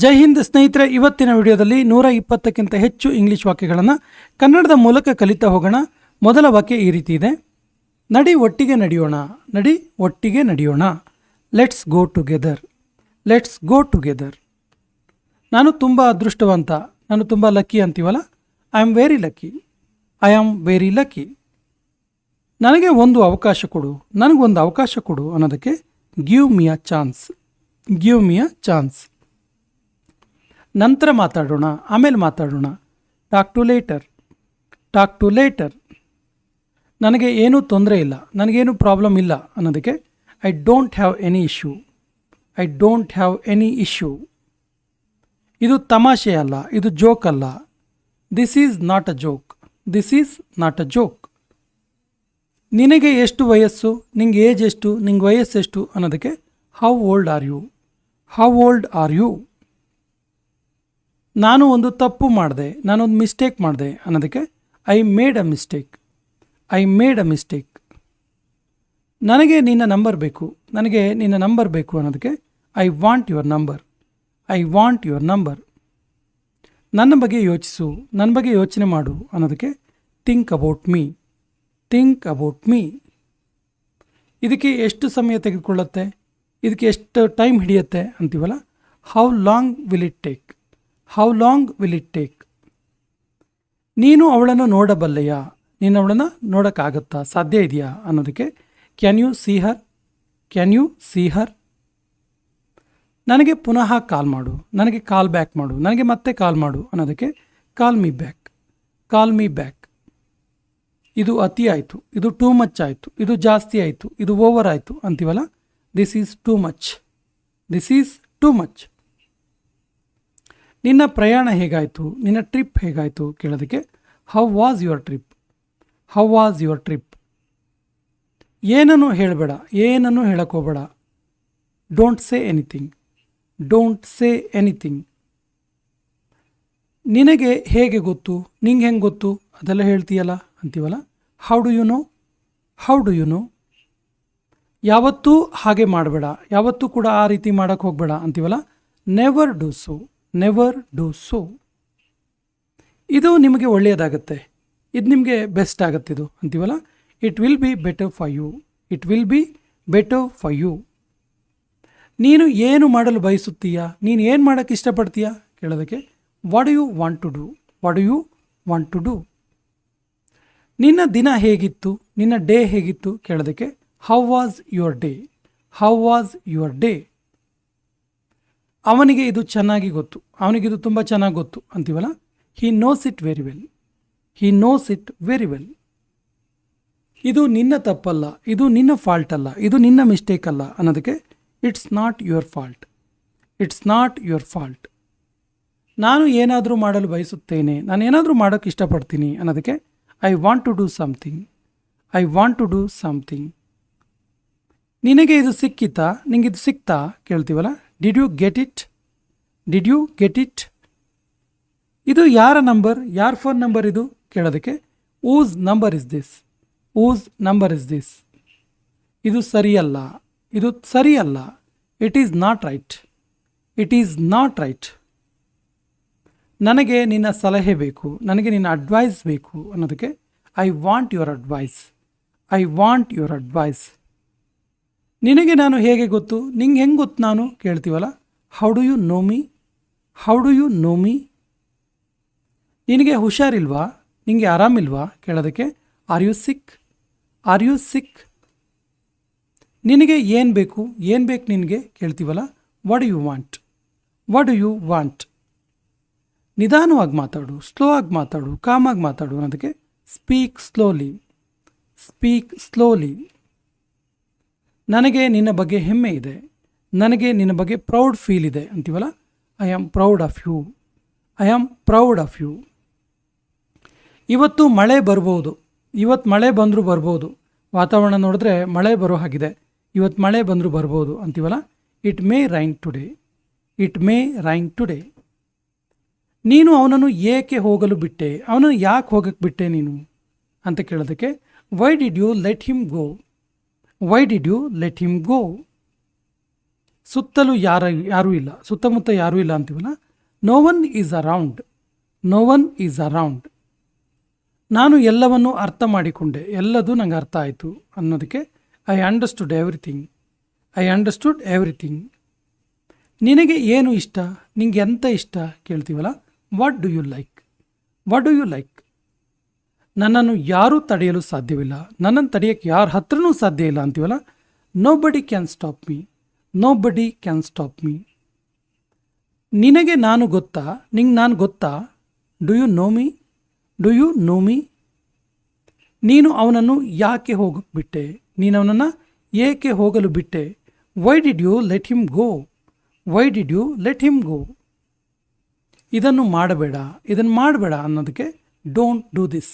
ಜೈ ಹಿಂದ್ ಸ್ನೇಹಿತರೆ, ಇವತ್ತಿನ ವಿಡಿಯೋದಲ್ಲಿ 120ಕ್ಕಿಂತ ಹೆಚ್ಚು ಇಂಗ್ಲಿಷ್ ವಾಕ್ಯಗಳನ್ನು ಕನ್ನಡದ ಮೂಲಕ ಕಲಿತಾ ಹೋಗೋಣ. ಮೊದಲ ವಾಕ್ಯ ಈ ರೀತಿ ಇದೆ: ನಡಿ ಒಟ್ಟಿಗೆ ನಡೆಯೋಣ, ನಡಿ ಒಟ್ಟಿಗೆ ನಡೆಯೋಣ. Let's go together, let's go together. ನಾನು ತುಂಬ ಅದೃಷ್ಟವಂತ, ನಾನು ತುಂಬ ಲಕ್ಕಿ ಅಂತೀವಲ್ಲ, I am very lucky, I am very lucky. ನನಗೆ ಒಂದು ಅವಕಾಶ ಕೊಡು, ನನಗೊಂದು ಅವಕಾಶ ಕೊಡು ಅನ್ನೋದಕ್ಕೆ give me a chance, give me a chance. ನಂತರ ಮಾತಾಡೋಣ, ಆಮೇಲೆ ಮಾತಾಡೋಣ. Talk to later, talk to later. ನನಗೆ ಏನೂ ತೊಂದರೆ ಇಲ್ಲ, ನನಗೇನು ಪ್ರಾಬ್ಲಮ್ ಇಲ್ಲ ಅನ್ನೋದಕ್ಕೆ I don't have any issue, I don't have any issue. ಇದು ತಮಾಷೆ ಅಲ್ಲ, ಇದು ಜೋಕ್ ಅಲ್ಲ. This is not a joke, this is not a joke. ನಿನಗೆ ಎಷ್ಟು ವಯಸ್ಸು, ನಿಂಗೆ ಏಜ್ ಎಷ್ಟು, ನಿಂಗೆ ವಯಸ್ಸೆಷ್ಟು ಅನ್ನೋದಕ್ಕೆ how old are you, how old are you. ನಾನು ಒಂದು ತಪ್ಪು ಮಾಡಿದೆ, ನಾನೊಂದು ಮಿಸ್ಟೇಕ್ ಮಾಡಿದೆ ಅನ್ನೋದಕ್ಕೆ I made a mistake, I made a mistake. ನನಗೆ ನಿನ್ನ ನಂಬರ್ ಬೇಕು, ನನಗೆ ನಿನ್ನ ನಂಬರ್ ಬೇಕು ಅನ್ನೋದಕ್ಕೆ I want your number, I want your number. ನನ್ನ ಬಗ್ಗೆ ಯೋಚಿಸು, ನನ್ನ ಬಗ್ಗೆ ಯೋಚನೆ ಮಾಡು ಅನ್ನೋದಕ್ಕೆ think about me, think about me. ಇದಕ್ಕೆ ಎಷ್ಟು ಸಮಯ ತೆಗೆದುಕೊಳ್ಳುತ್ತೆ, ಇದಕ್ಕೆ ಎಷ್ಟು ಟೈಮ್ ಹಿಡಿಯುತ್ತೆ ಅಂತೀವಲ್ಲ, how long will it take, how long will it take. ನೀನು ಅವಳನ್ನು ನೋಡಬಲ್ಲೆಯಾ, ನೀನು ಅವಳನ್ನು ನೋಡೋಕ್ಕಾಗತ್ತಾ, ಸಾಧ್ಯ ಇದೆಯಾ ಅನ್ನೋದಕ್ಕೆ can you see her, can you see her. ನನಗೆ ಪುನಃ ಕಾಲ್ ಮಾಡು, ನನಗೆ ಕಾಲ್ ಬ್ಯಾಕ್ ಮಾಡು, ನನಗೆ ಮತ್ತೆ ಕಾಲ್ ಮಾಡು ಅನ್ನೋದಕ್ಕೆ call me back, call me back. ಇದು ಅತಿ ಆಯಿತು, ಇದು ಟೂ ಮಚ್ ಆಯಿತು, ಇದು ಜಾಸ್ತಿ ಆಯಿತು, ಇದು ಓವರ್ ಆಯಿತು ಅಂತೀವಲ್ಲ, this is too much, this is too much. ನಿನ್ನ ಪ್ರಯಾಣ ಹೇಗಾಯಿತು, ನಿನ್ನ ಟ್ರಿಪ್ ಹೇಗಾಯಿತು ಕೇಳೋದಕ್ಕೆ how was your trip, how was your trip. ಏನನ್ನು ಹೇಳಬೇಡ, ಏನನ್ನು ಹೇಳೋಕ್ಕೋಗಬೇಡ. Don't say anything, don't say anything. ನಿನಗೆ ಹೇಗೆ ಗೊತ್ತು, ನಿಂಗೆ ಹೆಂಗೆ ಗೊತ್ತು ಅದೆಲ್ಲ ಹೇಳ್ತೀಯಲ್ಲ ಅಂತೀವಲ್ಲ, how do you know, how do you know. ಯಾವತ್ತೂ ಹಾಗೆ ಮಾಡಬೇಡ, ಯಾವತ್ತೂ ಕೂಡ ಆ ರೀತಿ ಮಾಡೋಕ್ಕೆ ಹೋಗಬೇಡ ಅಂತೀವಲ್ಲ, never do so, never do so. ಇದು ನಿಮಗೆ ಒಳ್ಳೆಯದಾಗತ್ತೆ, ಇದು ನಿಮಗೆ ಬೆಸ್ಟ್ ಆಗುತ್ತಿದು ಅಂತೀವಲ್ಲ, it will be better for you, it will be better for you. ನೀನು ಏನು ಮಾಡಲು ಬಯಸುತ್ತೀಯಾ, ನೀನು ಏನು ಮಾಡೋಕ್ಕೆ ಇಷ್ಟಪಡ್ತೀಯಾ ಕೇಳೋದಕ್ಕೆ what do you want to do, what do you want to do. ನಿನ್ನ ದಿನ ಹೇಗಿತ್ತು, ನಿನ್ನ ಡೇ ಹೇಗಿತ್ತು ಕೇಳೋದಕ್ಕೆ how was your day, how was your day. ಅವನಿಗೆ ಇದು ಚೆನ್ನಾಗಿ ಗೊತ್ತು, ಅವನಿಗಿದು ತುಂಬ ಚೆನ್ನಾಗಿ ಗೊತ್ತು ಅಂತೀವಲ್ಲ, he knows it very well, he knows it very well. ಇದು ನಿನ್ನ ತಪ್ಪಲ್ಲ, ಇದು ನಿನ್ನ ಫಾಲ್ಟ್ ಅಲ್ಲ, ಇದು ನಿನ್ನ ಮಿಸ್ಟೇಕ್ ಅಲ್ಲ ಅನ್ನೋದಕ್ಕೆ it's not your fault, it's not your fault. ನಾನು ಏನಾದರೂ ಮಾಡಲು ಬಯಸುತ್ತೇನೆ, ನಾನು ಏನಾದರೂ ಮಾಡೋಕ್ಕೆ ಇಷ್ಟಪಡ್ತೀನಿ ಅನ್ನೋದಕ್ಕೆ I want to do something, I want to do something. ನಿನಗೆ ಇದು ಸಿಕ್ಕಿತಾ, ನಿಂಗೆ ಇದು ಸಿಕ್ತಾ ಕೇಳ್ತೀವಲ್ಲ, did you get it, did you get it. ಇದು ಯಾರ ನಂಬರ್, ಯಾರ ಫೋನ್ ನಂಬರ್ ಇದು ಕೇಳೋದಕ್ಕೆ whose number is this, whose number is this. ಇದು ಸರಿಯಲ್ಲ, ಇದು ಸರಿಯಲ್ಲ. It is not right, it is not right. ನನಗೆ ನಿನ್ನ ಸಲಹೆ ಬೇಕು, ನನಗೆ ನಿನ್ನ ಅಡ್ವೈಸ್ ಬೇಕು ಅನ್ನೋದಕ್ಕೆ I want your advice, I want your advice. ನಿನಗೆ ನಾನು ಹೇಗೆ ಗೊತ್ತು, ನಿಂಗೆ ಹೆಂಗೆ ಗೊತ್ತು ನಾನು ಕೇಳ್ತೀವಲ್ಲ, how do you know me, how do you know me. ನಿನಗೆ ಹುಷಾರಿಲ್ವಾ, ನಿನಗೆ ಆರಾಮಿಲ್ವಾ ಕೇಳೋದಕ್ಕೆ are you sick, are you sick. ನಿನಗೆ ಏನು ಬೇಕು, ಏನು ಬೇಕು ನಿನಗೆ ಕೇಳ್ತೀವಲ್ಲ, what do you want, what do you want. ನಿಧಾನವಾಗಿ ಮಾತಾಡು, ಸ್ಲೋ ಆಗಿ ಮಾತಾಡು, ಕಾಮಾಗಿ ಮಾತಾಡು ಅನ್ನೋದಕ್ಕೆ ಸ್ಪೀಕ್ ಸ್ಲೋಲಿ, ಸ್ಪೀಕ್ ಸ್ಲೋಲಿ. ನನಗೆ ನಿನ್ನ ಬಗ್ಗೆ ಹೆಮ್ಮೆ ಇದೆ, ನನಗೆ ನಿನ್ನ ಬಗ್ಗೆ ಪ್ರೌಡ್ ಫೀಲ್ ಇದೆ ಅಂತೀವಲ್ಲ, I am proud of you, I am proud of you. ಇವತ್ತು ಮಳೆ ಬರ್ಬೋದು, ಇವತ್ತು ಮಳೆ ಬಂದರೂ ಬರ್ಬೋದು, ವಾತಾವರಣ ನೋಡಿದ್ರೆ ಮಳೆ ಬರೋ ಹಾಗಿದೆ, ಇವತ್ತು ಮಳೆ ಬಂದರೂ ಬರ್ಬೋದು ಅಂತೀವಲ್ಲ, it may rain today, it may rain today. ನೀನು ಅವನನ್ನು ಏಕೆ ಹೋಗಲು ಬಿಟ್ಟೆ, ಅವನನ್ನು ಯಾಕೆ ಹೋಗಕ್ಕೆ ಬಿಟ್ಟೆ ನೀನು ಅಂತ ಕೇಳೋದಕ್ಕೆ why did you let him go, why did you let him go. ಸುತ್ತಲೂ ಯಾರೂ ಇಲ್ಲ, ಸುತ್ತಮುತ್ತ ಯಾರೂ ಇಲ್ಲ ಅಂತೀವಲ್ಲ. No one is around, no one is around. ನಾನು ಎಲ್ಲವನ್ನು ಅರ್ಥ ಮಾಡಿಕೊಂಡೆ, ಎಲ್ಲದೂ ನಂಗೆ ಅರ್ಥ ಆಯಿತು ಅನ್ನೋದಕ್ಕೆ I understood everything, I understood everything. ನಿನಗೆ ಏನು ಇಷ್ಟ, ನಿಂಗೆ ಎಂತ ಇಷ್ಟ ಕೇಳ್ತೀವಲ್ಲ. What do you like, what do you like. ನನ್ನನ್ನು ಯಾರೂ ತಡೆಯಲು ಸಾಧ್ಯವಿಲ್ಲ, ನನ್ನನ್ನು ತಡೆಯೋಕ್ಕೆ ಯಾರ ಹತ್ರನೂ ಸಾಧ್ಯ ಇಲ್ಲ ಅಂತೀವಲ್ಲ. Nobody can stop me, nobody can stop me. ನಿನಗೆ ನಾನು ಗೊತ್ತಾ, ನಿಂಗೆ ನಾನು ಗೊತ್ತಾ. Do you know me, do you know me. ನೀನು ಅವನನ್ನು ಯಾಕೆ ಹೋಗಕ್ಕೆ ಬಿಟ್ಟೆ, ನೀನು ಅವನನ್ನು ಏಕೆ ಹೋಗಲು ಬಿಟ್ಟೆ. Why did you let him go, why did you let him go. ಇದನ್ನು ಮಾಡಬೇಡ, ಇದನ್ನು ಮಾಡಬೇಡ ಅನ್ನೋದಕ್ಕೆ don't do this,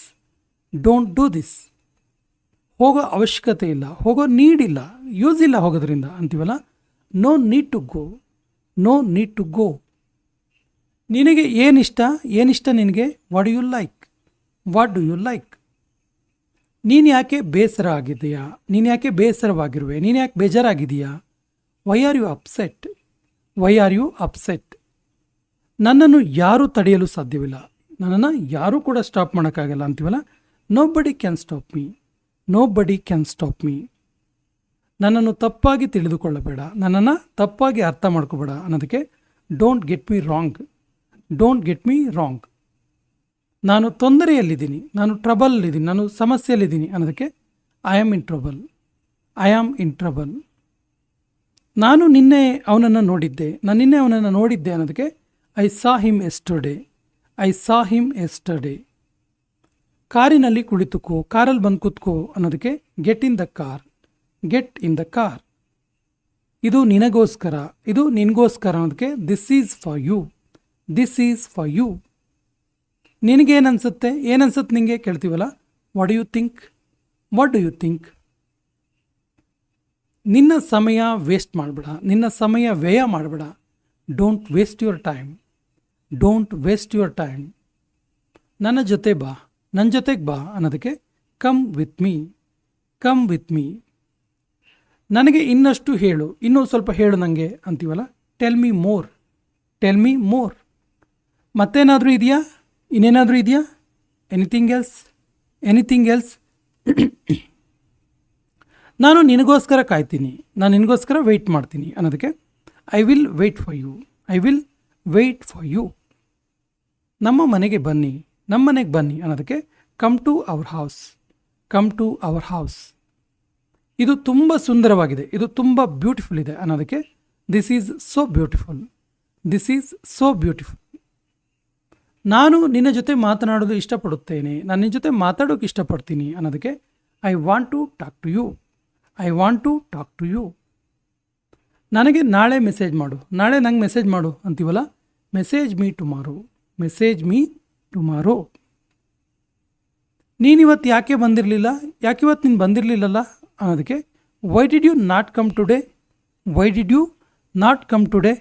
don't do this. ಹೋಗೋ ಅವಶ್ಯಕತೆ ಇಲ್ಲ, ಹೋಗೋ ನೀಡಿಲ್ಲ, ಯೂಸ್ ಇಲ್ಲ ಹೋಗೋದ್ರಿಂದ ಅಂತೀವಲ್ಲ. No need to go, no need to go. ನಿನಗೆ ಏನಿಷ್ಟ, ಏನಿಷ್ಟ ನಿನಗೆ. What do you like, what do you like. ನೀನು ಯಾಕೆ ಬೇಸರ ಆಗಿದೆಯಾ, ನೀನು ಯಾಕೆ ಬೇಸರವಾಗಿರುವೆ, ನೀನು ಯಾಕೆ ಬೇಜಾರಾಗಿದೆಯಾ. Why are you upset, why are you upset. ನನ್ನನ್ನು ಯಾರೂ ತಡೆಯಲು ಸಾಧ್ಯವಿಲ್ಲ, ನನ್ನನ್ನು ಯಾರೂ ಕೂಡ ಸ್ಟಾಪ್ ಮಾಡೋಕ್ಕಾಗಲ್ಲ ಅಂತೀವಲ್ಲ. Nobody can stop me, nobody can stop me. ನನ್ನನ್ನು ತಪ್ಪಾಗಿ ತಿಳಿದುಕೊಳ್ಳಬೇಡ, ನನ್ನನ್ನು ತಪ್ಪಾಗಿ ಅರ್ಥ ಮಾಡ್ಕೋಬೇಡ ಅನ್ನೋದಕ್ಕೆ don't get me wrong, don't get me wrong. ನಾನು ತೊಂದರೆಯಲ್ಲಿದ್ದೀನಿ, ನಾನು ಟ್ರಬಲಲ್ಲಿದ್ದೀನಿ, ನಾನು ಸಮಸ್ಯೆಯಲ್ಲಿದ್ದೀನಿ ಅನ್ನೋದಕ್ಕೆ I am in trouble, I am in trouble. ನಾನು ನಿನ್ನೆ ಅವನನ್ನು ನೋಡಿದ್ದೆ, ನಾನು ನಿನ್ನೆ ಅವನನ್ನು ನೋಡಿದ್ದೆ ಅನ್ನೋದಕ್ಕೆ I saw him yesterday, I saw him yesterday. ಕಾರಿನಲ್ಲಿ ಕುಳಿತುಕೋ, ಕಾರಲ್ಲಿ ಬಂದು ಕೂತ್ಕೋ ಅನ್ನೋದಕ್ಕೆ get in the car, get in the car. ಇದು ನಿನಗೋಸ್ಕರ, ಇದು ನಿನಗೋಸ್ಕರ ಅನ್ನೋದಕ್ಕೆ this is for you, this is for you. ನಿನಗೇನನ್ಸುತ್ತೆ, ಏನನ್ಸುತ್ತೆ ನಿನಗೆ ಕೇಳ್ತೀವಲ್ಲ. What do you think, what do you think. ನಿನ್ನ ಸಮಯ ವೇಸ್ಟ್ ಮಾಡಬೇಡ, ನಿನ್ನ ಸಮಯ ವ್ಯಯ ಮಾಡಬೇಡ. Don't waste your time, don't waste your time. ನನ್ನ ಜೊತೆ ಬಾ, ನನ್ನ ಜೊತೆಗೆ ಬಾ ಅನ್ನೋದಕ್ಕೆ come with me, come with me. ನನಗೆ ಇನ್ನಷ್ಟು ಹೇಳು, ಇನ್ನೂ ಸ್ವಲ್ಪ ಹೇಳು ನನಗೆ ಅಂತೀವಲ್ಲ. Tell me more, tell me more. ಮತ್ತೇನಾದರೂ ಇದೆಯಾ, ಇನ್ನೇನಾದರೂ ಇದೆಯಾ. Anything else, anything else. ನಾನು ನಿನಗೋಸ್ಕರ ಕಾಯ್ತೀನಿ, ನಾನು ನಿನಗೋಸ್ಕರ ವೆಯ್ಟ್ ಮಾಡ್ತೀನಿ ಅನ್ನೋದಕ್ಕೆ I will wait for you, I will wait for you. ನಮ್ಮ ಮನೆಗೆ ಬನ್ನಿ, ನಮ್ಮ ಮನೆಗೆ ಬನ್ನಿ ಅನ್ನೋದಕ್ಕೆ come to our house, come to our house. ಇದು ತುಂಬ ಸುಂದರವಾಗಿದೆ, ಇದು ತುಂಬ ಬ್ಯೂಟಿಫುಲ್ ಇದೆ ಅನ್ನೋದಕ್ಕೆ this is so beautiful, this is so beautiful. ನಾನು ನಿನ್ನ ಜೊತೆ ಮಾತನಾಡೋದು ಇಷ್ಟಪಡುತ್ತೇನೆ, ನಾನು ನಿನ್ನ ಜೊತೆ ಮಾತಾಡೋಕೆ ಇಷ್ಟಪಡ್ತೀನಿ ಅನ್ನೋದಕ್ಕೆ I want to talk to you, I want to talk to you. ನನಗೆ ನಾಳೆ ಮೆಸೇಜ್ ಮಾಡು, ನಾಳೆ ನಂಗೆ ಮೆಸೇಜ್ ಮಾಡು ಅಂತೀವಲ್ಲ. Message me tomorrow, message me tomorrow. ನೀನಿವತ್ತು ಯಾಕೆ ಬಂದಿರಲಿಲ್ಲ, ಯಾಕಿವತ್ತು ನೀನು ಬಂದಿರಲಿಲ್ಲಲ್ಲ ಅನ್ನೋದಕ್ಕೆ why did you not come today, why did you not come today.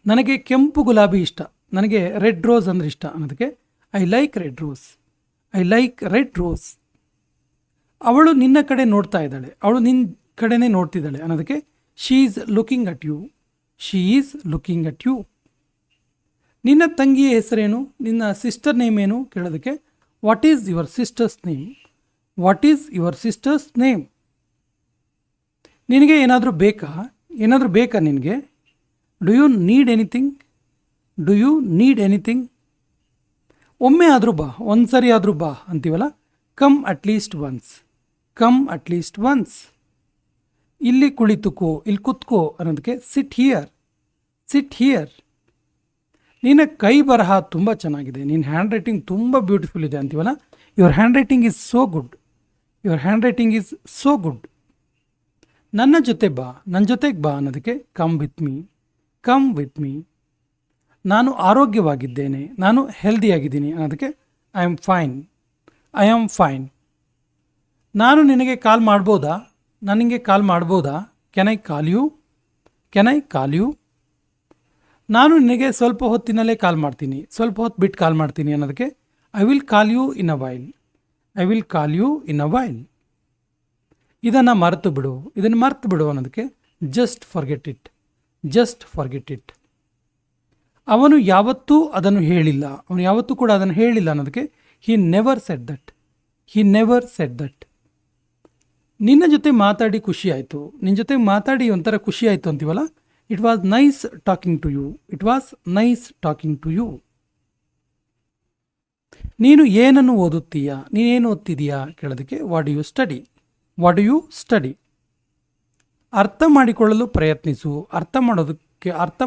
ನನಗೆ ಕೆಂಪು ಗುಲಾಬಿ ಇಷ್ಟ, ನನಗೆ ರೆಡ್ ರೋಸ್ ಅಂದರೆ ಇಷ್ಟ ಅನ್ನೋದಕ್ಕೆ I like red rose, I like red rose. ಅವಳು ನಿನ್ನ ಕಡೆ ನೋಡ್ತಾ ಇದ್ದಾಳೆ, ಅವಳು ನಿನ್ನ ಕಡೆನೇ ನೋಡ್ತಿದ್ದಾಳೆ ಅನ್ನೋದಕ್ಕೆ she is looking at you, she is looking at you. ನಿನ್ನ ತಂಗಿಯ ಹೆಸರೇನು, ನಿನ್ನ ಸಿಸ್ಟರ್ ನೇಮ್ ಏನು ಕೇಳೋದಕ್ಕೆ what is your sister's name, what is your sister's name. ನಿನಗೆ ಏನಾದರೂ ಬೇಕಾ, ಏನಾದರೂ ಬೇಕಾ ನಿನಗೆ. Do you need anything, do you need anything. ಒಮ್ಮೆ ಆದರೂ ಬಾ, ಒಂದು ಸರಿ ಆದರೂ ಬಾ ಅಂತೀವಲ್ಲ. Come at least once, come at least once. ಇಲ್ಲಿ ಕುಳಿತುಕೋ, ಇಲ್ಲಿ ಕುತ್ಕೋ ಅನ್ನೋದಕ್ಕೆ ಸಿಟ್ ಹಿಯರ್, ಸಿಟ್ ಹಿಯರ್. ನಿನ್ನ ಕೈ ಬರಹ ತುಂಬ ಚೆನ್ನಾಗಿದೆ, ನಿನ್ನ ಹ್ಯಾಂಡ್ ರೈಟಿಂಗ್ ತುಂಬ ಬ್ಯೂಟಿಫುಲ್ ಇದೆ ಅಂತೀವಲ್ಲ. Your handwriting is so good, your handwriting is so good. ನನ್ನ ಜೊತೆ ಬಾ, ನನ್ನ ಜೊತೆಗೆ ಬಾ ಅನ್ನೋದಕ್ಕೆ come with me, come with me. ನಾನು ಆರೋಗ್ಯವಾಗಿದ್ದೇನೆ, ನಾನು ಹೆಲ್ದಿಯಾಗಿದ್ದೀನಿ ಅನ್ನೋದಕ್ಕೆ I am fine, I am fine. ನಾನು ನಿನಗೆ ಕಾಲ್ ಮಾಡ್ಬೋದಾ, ನಾನು ನಿನಗೆ ಕಾಲ್ ಮಾಡ್ಬೋದಾ. Can I call you, can I call you. ನಾನು ನಿನಗೆ ಸ್ವಲ್ಪ ಹೊತ್ತಿನಲ್ಲೇ ಕಾಲ್ ಮಾಡ್ತೀನಿ, ಸ್ವಲ್ಪ ಹೊತ್ತು ಬಿಟ್ಟು ಕಾಲ್ ಮಾಡ್ತೀನಿ ಅನ್ನೋದಕ್ಕೆ I will call you in a while, I will call you in a while. ಇದನ್ನು ಮರೆತು ಬಿಡು, ಇದನ್ನು ಮರೆತು ಬಿಡು ಅನ್ನೋದಕ್ಕೆ just forget it, just forget it. ಅವನು ಯಾವತ್ತೂ ಅದನ್ನು ಹೇಳಿಲ್ಲ, ಅವನು ಯಾವತ್ತೂ ಕೂಡ ಅದನ್ನು ಹೇಳಿಲ್ಲ ಅನ್ನೋದಕ್ಕೆ he never said that, he never said that. ನಿನ್ನ ಜೊತೆ ಮಾತಾಡಿ ಖುಷಿ ಆಯಿತು, ನಿನ್ನ ಜೊತೆ ಮಾತಾಡಿ ಒಂಥರ ಖುಷಿ ಆಯಿತು ಅಂತೀವಲ್ಲ, it was nice talking to you, it was nice talking to you. ನೀನು ಏನನ್ನು ಓದುತ್ತೀಯಾ, ನೀನೇನು ಓದ್ತಿದೀಯಾ ಕೇಳೋದಕ್ಕೆ what do you study, what do you study. ಅರ್ಥ ಮಾಡಿಕೊಳ್ಳಲು ಪ್ರಯತ್ನಿಸು, ಅರ್ಥ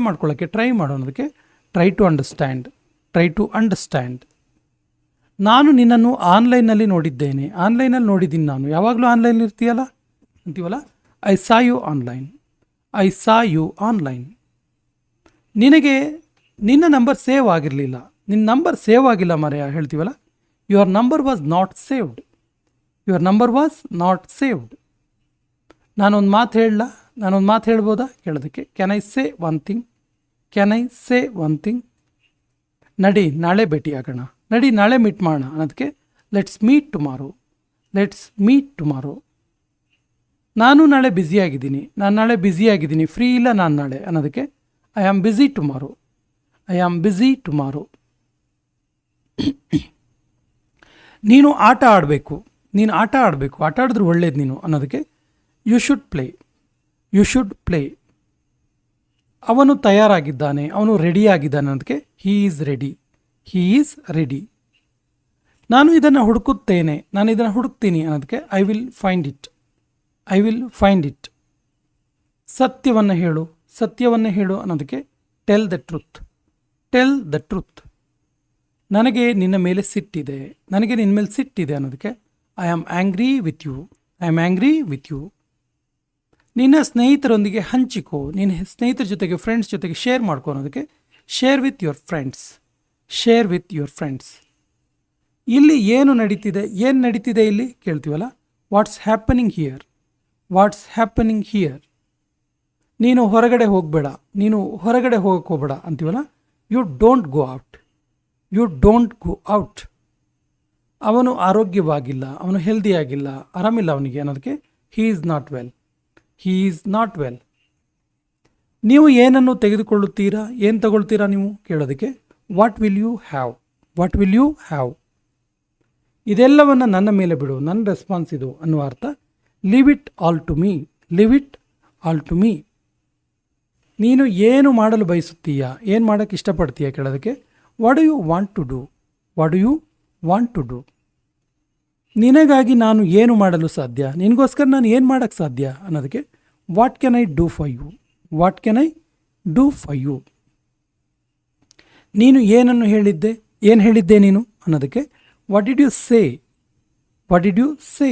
ಮಾಡ್ಕೊಳ್ಳೋಕ್ಕೆ ಟ್ರೈ ಮಾಡೋದಕ್ಕೆ try to understand, try to understand. ನಾನು ನಿನ್ನನ್ನು ಆನ್ಲೈನಲ್ಲಿ ನೋಡಿದ್ದೇನೆ, ಆನ್ಲೈನಲ್ಲಿ ನೋಡಿದ್ದೀನಿ ನಾನು, ಯಾವಾಗಲೂ ಆನ್ಲೈನ್ ಇರ್ತೀಯಲ್ಲ ಅಂತೀವಲ್ಲ, I saw you online, I saw you online. ನಿನಗೆ ನಿನ್ನ ನಂಬರ್ ಸೇವ್ ಆಗಿರಲಿಲ್ಲ, ನಿನ್ನ ನಂಬರ್ ಸೇವ್ ಆಗಿಲ್ಲ ಮರೆಯ ಹೇಳ್ತೀವಲ್ಲ, your number was not saved, your number was not saved. ನಾನೊಂದು ಮಾತು ಹೇಳಲ್ಲ, ನಾನೊಂದು ಮಾತು ಹೇಳ್ಬೋದಾ ಕೇಳೋದಕ್ಕೆ can I say one thing, can I say one thing. ನಡಿ ನಾಳೆ ಭೇಟಿಯಾಗೋಣ, ನಡಿ ನಾಳೆ ಮೀಟ್ ಮಾಡೋಣ ಅನ್ನೋದಕ್ಕೆ let's meet tomorrow, let's meet tomorrow. ನಾನು ನಾಳೆ ಬ್ಯುಸಿಯಾಗಿದ್ದೀನಿ, ನಾನು ನಾಳೆ ಬ್ಯುಸಿಯಾಗಿದ್ದೀನಿ, ಫ್ರೀ ಇಲ್ಲ ನಾನು ನಾಳೆ ಅನ್ನೋದಕ್ಕೆ I am busy tomorrow, I am busy tomorrow. ನೀನು ಆಟ ಆಡಬೇಕು, ನೀನು ಆಟ ಆಡಬೇಕು, ಆಟ ಆಡಿದ್ರೆ ಒಳ್ಳೇದು ನೀನು ಅನ್ನೋದಕ್ಕೆ you should play, you should play. ಅವನು ತಯಾರಾಗಿದ್ದಾನೆ, ಅವನು ರೆಡಿಯಾಗಿದ್ದಾನೆ ಅನ್ನೋದಕ್ಕೆ he is ready, he is ready. ನಾನು ಇದನ್ನು ಹುಡುಕುತ್ತೇನೆ, ನಾನು ಇದನ್ನು ಹುಡುಕ್ತೀನಿ ಅನ್ನೋದಕ್ಕೆ I will find it, I will find it. ಸತ್ಯವನ್ನು ಹೇಳು, ಸತ್ಯವನ್ನು ಹೇಳು ಅನ್ನೋದಕ್ಕೆ tell the truth, tell the truth. ನನಗೆ ನಿನ್ನ ಮೇಲೆ ಸಿಟ್ಟಿದೆ, ನನಗೆ ನಿನ್ನ ಮೇಲೆ ಸಿಟ್ಟಿದೆ ಅನ್ನೋದಕ್ಕೆ I am angry with you, I am angry with you. ನಿನ್ನ ಸ್ನೇಹಿತರೊಂದಿಗೆ ಹಂಚಿಕೋ, ನಿನ್ನ ಸ್ನೇಹಿತರ ಜೊತೆಗೆ ಫ್ರೆಂಡ್ಸ್ ಜೊತೆಗೆ ಶೇರ್ ಮಾಡ್ಕೊ ಅನ್ನೋದಕ್ಕೆ share with your friends, share with your friends. ಇಲ್ಲಿ ಏನು ನಡೀತಿದೆ, ಏನು ನಡೀತಿದೆ ಇಲ್ಲಿ ಕೇಳ್ತೀವಲ್ಲ, what's happening here, what's happening here. ನೀನು ಹೊರಗಡೆ ಹೋಗಬೇಡ, ನೀನು ಹೊರಗಡೆ ಹೋಗಕ್ಕೆ ಹೋಗಬೇಡ ಅಂತೀವಲ್ಲ, you don't go out, you don't go out. ಅವನು ಆರೋಗ್ಯವಾಗಿಲ್ಲ, ಅವನು ಹೆಲ್ದಿಯಾಗಿಲ್ಲ, ಆರಾಮಿಲ್ಲ ಅವನಿಗೆ ಅನ್ನೋದಕ್ಕೆ he is not well, he is not well. ನೀವು ಏನನ್ನು ತೆಗೆದುಕೊಳ್ಳುತ್ತೀರಾ, ಏನು ತಗೊಳ್ತೀರಾ ನೀವು ಕೇಳೋದಕ್ಕೆ what will you have, what will you have. ಇದೆಲ್ಲವನ್ನು ನನ್ನ ಮೇಲೆ ಬಿಡು, ನನ್ನ ರೆಸ್ಪಾನ್ಸ್ ಇದು ಅನ್ನುವ ಅರ್ಥ. Leave it all to me, leave it all to me. ನೀನು ಏನು ಮಾಡಲು ಬಯಸುತ್ತೀಯಾ, ಏನು ಮಾಡೋಕ್ಕೆ ಇಷ್ಟಪಡ್ತೀಯಾ ಕೇಳೋದಕ್ಕೆ what do you want to do, what do you want to do. ನಿನಗಾಗಿ ನಾನು ಏನು ಮಾಡಲು ಸಾಧ್ಯ, ನಿನಗೋಸ್ಕರ ನಾನು ಏನು ಮಾಡೋಕ್ಕೆ ಸಾಧ್ಯ ಅನ್ನೋದಕ್ಕೆ what can I do for you, what can I do for you. ನೀನು ಏನನ್ನು ಹೇಳಿದ್ದೆ, ಏನು ಹೇಳಿದ್ದೆ ನೀನು ಅನ್ನೋದಕ್ಕೆ what did you say, what did you say.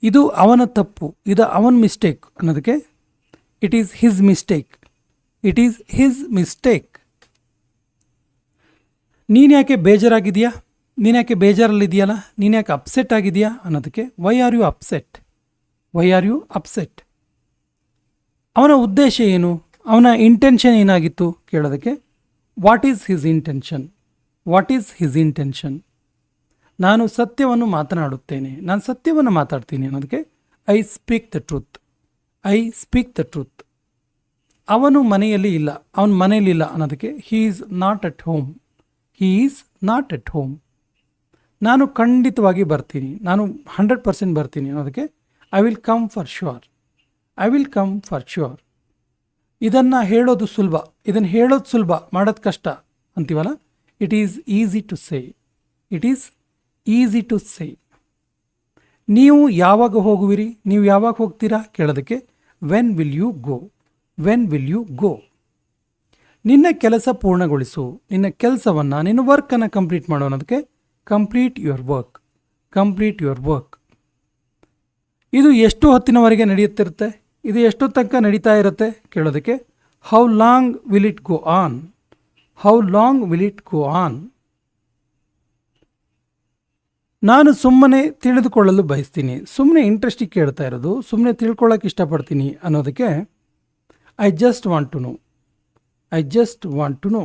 ಇದು ಅವನ ತಪ್ಪು, ಇದು ಅವನ ಮಿಸ್ಟೇಕ್ ಅನ್ನೋದಕ್ಕೆ it is his mistake, it is his mistake. ನೀನು ಯಾಕೆ ಬೇಜಾರಾಗಿದೆಯಾ, ನೀನು ಯಾಕೆ ಬೇಜಾರಲ್ಲಿದೆಯಲ್ಲ, ನೀನು ಯಾಕೆ ಅಪ್ಸೆಟ್ ಆಗಿದೆಯಾ ಅನ್ನೋದಕ್ಕೆ why are you upset, why are you upset. ಅವನ ಉದ್ದೇಶ ಏನು, ಅವನ ಇಂಟೆನ್ಷನ್ ಏನಾಗಿತ್ತು ಕೇಳೋದಕ್ಕೆ what is his intention, what is his intention. ನಾನು ಸತ್ಯವನ್ನು ಮಾತನಾಡುತ್ತೇನೆ, ನಾನು ಸತ್ಯವನ್ನು ಮಾತಾಡ್ತೀನಿ ಅನ್ನೋದಕ್ಕೆ I speak the truth, I speak the truth. ಅವನು ಮನೆಯಲ್ಲಿ ಇಲ್ಲ, ಅವನ ಮನೆಯಲ್ಲಿಲ್ಲ ಅನ್ನೋದಕ್ಕೆ he is not at home, he is not at home. ನಾನು ಖಂಡಿತವಾಗಿ ಬರ್ತೀನಿ, ನಾನು 100% ಬರ್ತೀನಿ ಅನ್ನೋದಕ್ಕೆ I will come for sure, I will come for sure. ಇದನ್ನು ಹೇಳೋದು ಸುಲಭ, ಇದನ್ನು ಹೇಳೋದು ಸುಲಭ, ಮಾಡೋದು ಕಷ್ಟ ಅಂತೀವಲ್ಲ, it is easy to say, it is easy to say. ನೀವು ಯಾವಾಗ ಹೋಗುವಿರಿ, ನೀವು ಯಾವಾಗ ಹೋಗ್ತೀರಾ ಕೇಳೋದಕ್ಕೆ when will you go, when will you go. ನಿನ್ನ ಕೆಲಸ ಪೂರ್ಣಗೊಳಿಸು, ನಿನ್ನ ಕೆಲಸವನ್ನು, ನಿನ್ನ ವರ್ಕನ್ನು ಕಂಪ್ಲೀಟ್ ಮಾಡೋ ಅನ್ನೋದಕ್ಕೆ complete your work, complete your work. ಇದು ಎಷ್ಟು ಹೊತ್ತಿನವರೆಗೆ ನಡೆಯುತ್ತಿರುತ್ತೆ, ಇದು ಎಷ್ಟು ತನಕ ನಡೀತಾ ಇರುತ್ತೆ ಕೇಳೋದಕ್ಕೆ how long will it go on, how long will it go on. ನಾನು ಸುಮ್ಮನೆ ತಿಳಿದುಕೊಳ್ಳಲು ಬಯಸ್ತೀನಿ, ಸುಮ್ಮನೆ ಇಂಟ್ರೆಸ್ಟಿಗೆ ಕೇಳ್ತಾ ಇರೋದು, ಸುಮ್ಮನೆ ತಿಳ್ಕೊಳ್ಳೋಕೆ ಇಷ್ಟಪಡ್ತೀನಿ ಅನ್ನೋದಕ್ಕೆ I just want to know, I just want to no.